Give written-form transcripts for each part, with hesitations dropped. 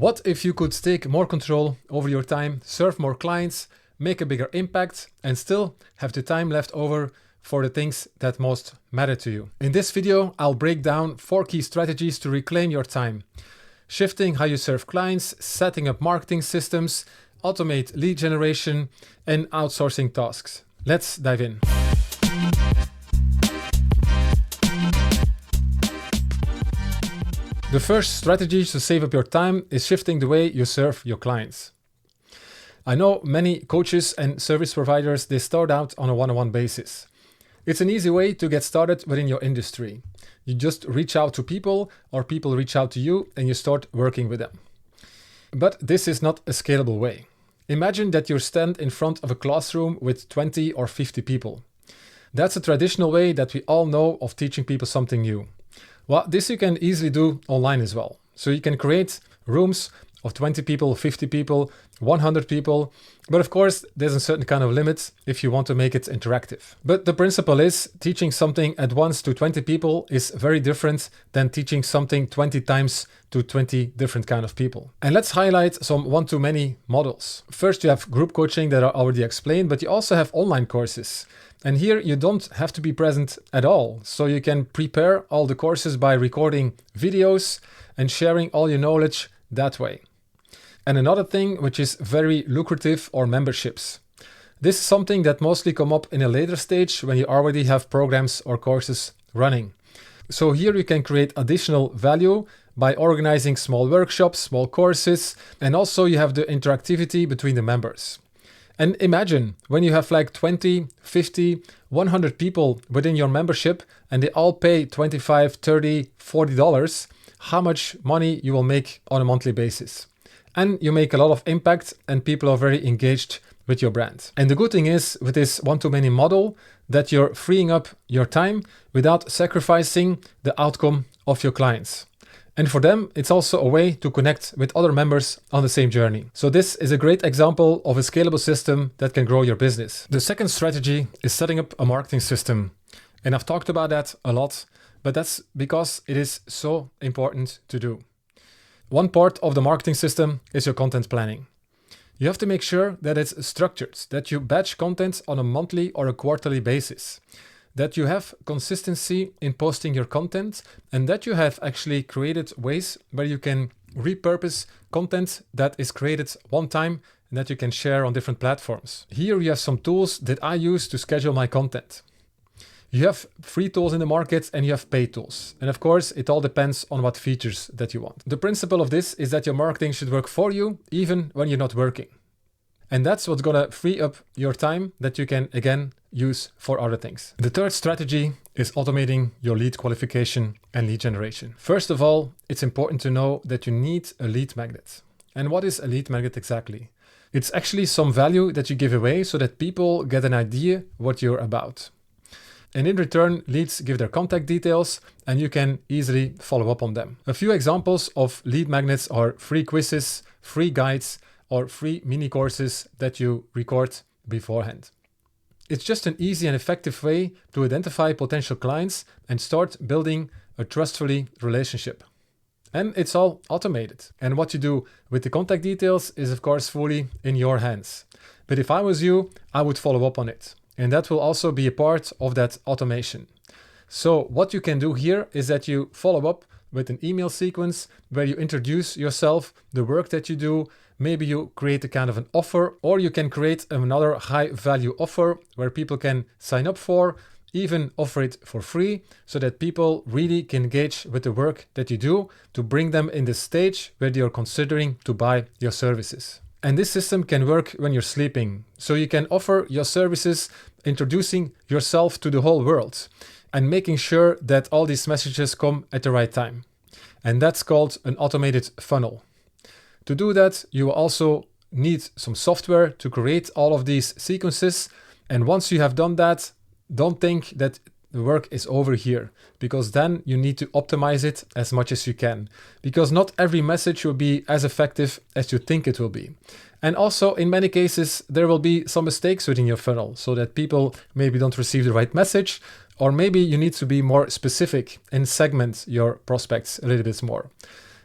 What if you could take more control over your time, serve more clients, make a bigger impact, and still have the time left over for the things that most matter to you? In this video, I'll break down 4 key strategies to reclaim your time. Shifting how you serve clients, setting up marketing systems, automate lead generation, and outsourcing tasks. Let's dive in. The first strategy to save up your time is shifting the way you serve your clients. I know many coaches and service providers, they start out on a one-on-one basis. It's an easy way to get started within your industry. You just reach out to people or people reach out to you and you start working with them. But this is not a scalable way. Imagine that you stand in front of a classroom with 20 or 50 people. That's a traditional way that we all know of teaching people something new. Well, this you can easily do online as well. So you can create rooms of 20 people, 50 people, 100 people. But of course, there's a certain kind of limit if you want to make it interactive. But the principle is teaching something at once to 20 people is very different than teaching something 20 times to 20 different kind of people. And let's highlight some one-to-many models. First, you have group coaching that I already explained, but you also have online courses. And here you don't have to be present at all. So you can prepare all the courses by recording videos and sharing all your knowledge that way. And another thing which is very lucrative are memberships. This is something that mostly come up in a later stage when you already have programs or courses running. So here you can create additional value by organizing small workshops, small courses, and also you have the interactivity between the members. And imagine when you have like 20, 50, 100 people within your membership and they all pay $25, $30, $40, how much money you will make on a monthly basis. And you make a lot of impact and people are very engaged with your brand. And the good thing is with this one-to-many model that you're freeing up your time without sacrificing the outcome of your clients. And for them, it's also a way to connect with other members on the same journey. So this is a great example of a scalable system that can grow your business. The second strategy is setting up a marketing system. And I've talked about that a lot, but that's because it is so important to do. One part of the marketing system is your content planning. You have to make sure that it's structured, that you batch content on a monthly or a quarterly basis, that you have consistency in posting your content, and that you have actually created ways where you can repurpose content that is created one time and that you can share on different platforms. Here you have some tools that I use to schedule my content. You have free tools in the market and you have paid tools. And of course, it all depends on what features that you want. The principle of this is that your marketing should work for you even when you're not working. And that's what's gonna free up your time that you can again use for other things. The third strategy is automating your lead qualification and lead generation. First of all, it's important to know that you need a lead magnet. And what is a lead magnet exactly? It's actually some value that you give away so that people get an idea what you're about. And in return, leads give their contact details and you can easily follow up on them. A few examples of lead magnets are free quizzes, free guides, or free mini courses that you record beforehand. It's just an easy and effective way to identify potential clients and start building a trustworthy relationship. And it's all automated. And what you do with the contact details is of course fully in your hands. But if I was you, I would follow up on it. And that will also be a part of that automation. So what you can do here is that you follow up with an email sequence where you introduce yourself, the work that you do. Maybe you create a kind of an offer, or you can create another high value offer where people can sign up for, even offer it for free so that people really can engage with the work that you do to bring them in the stage where they are considering to buy your services. And this system can work when you're sleeping. So you can offer your services, introducing yourself to the whole world and making sure that all these messages come at the right time. And that's called an automated funnel. To do that, you will also need some software to create all of these sequences. And once you have done that, don't think that the work is over here, because then you need to optimize it as much as you can, because not every message will be as effective as you think it will be. And also in many cases, there will be some mistakes within your funnel so that people maybe don't receive the right message, or maybe you need to be more specific and segment your prospects a little bit more.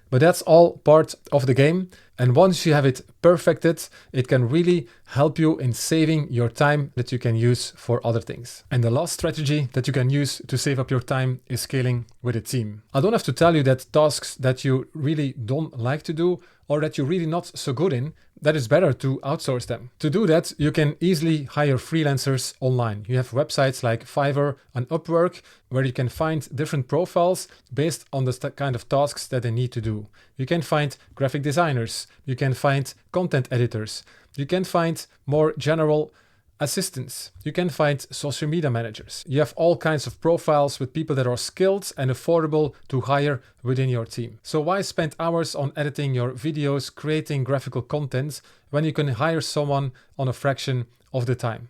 But that's all part of the game. And once you have it perfected, it can really help you in saving your time that you can use for other things. And the last strategy that you can use to save up your time is scaling with a team. I don't have to tell you that tasks that you really don't like to do or that you're really not so good in, that it's better to outsource them. To do that, you can easily hire freelancers online. You have websites like Fiverr and Upwork where you can find different profiles based on the kind of tasks that they need to do. You can find graphic designers, you can find content editors, you can find more general assistants, you can find social media managers. You have all kinds of profiles with people that are skilled and affordable to hire within your team. So why spend hours on editing your videos, creating graphical content, when you can hire someone on a fraction of the time?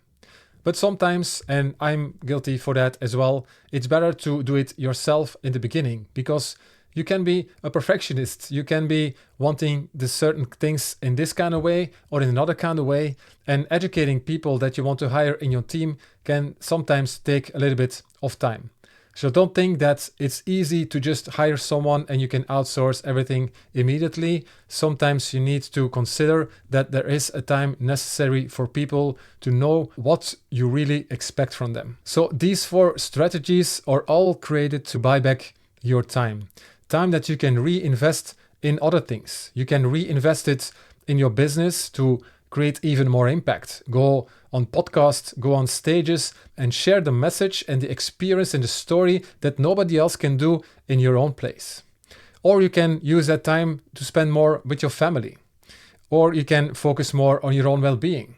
But sometimes, and I'm guilty for that as well, it's better to do it yourself in the beginning, because you can be a perfectionist. You can be wanting the certain things in this kind of way or in another kind of way. And educating people that you want to hire in your team can sometimes take a little bit of time. So don't think that it's easy to just hire someone and you can outsource everything immediately. Sometimes you need to consider that there is a time necessary for people to know what you really expect from them. So these 4 strategies are all created to buy back your time. Time that you can reinvest in other things. You can reinvest it in your business to create even more impact. Go on podcasts, go on stages and share the message and the experience and the story that nobody else can do in your own place. Or you can use that time to spend more with your family. Or you can focus more on your own well-being.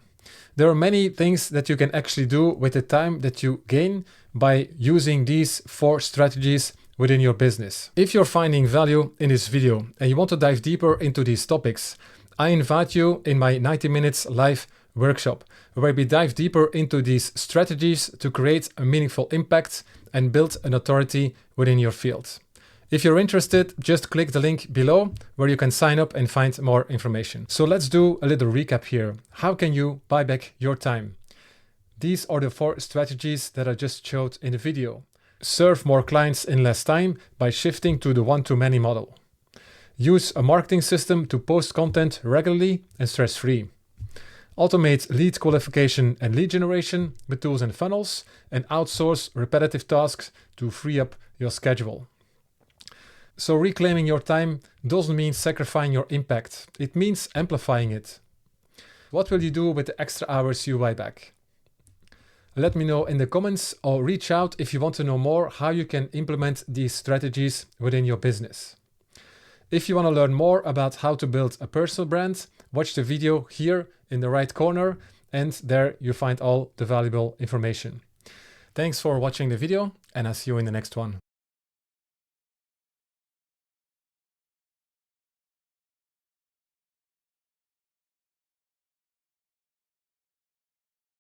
There are many things that you can actually do with the time that you gain by using these 4 strategies within your business. If you're finding value in this video and you want to dive deeper into these topics, I invite you in my 90 minutes live workshop, where we dive deeper into these strategies to create a meaningful impact and build an authority within your field. If you're interested, just click the link below where you can sign up and find more information. So let's do a little recap here. How can you buy back your time? These are the 4 strategies that I just showed in the video. Serve more clients in less time by shifting to the one-to-many model. Use a marketing system to post content regularly and stress-free. Automate lead qualification and lead generation with tools and funnels, and outsource repetitive tasks to free up your schedule. So reclaiming your time doesn't mean sacrificing your impact. It means amplifying it. What will you do with the extra hours you buy back? Let me know in the comments or reach out if you want to know more how you can implement these strategies within your business. If you want to learn more about how to build a personal brand, watch the video here in the right corner, and there you find all the valuable information. Thanks for watching the video, and I'll see you in the next one.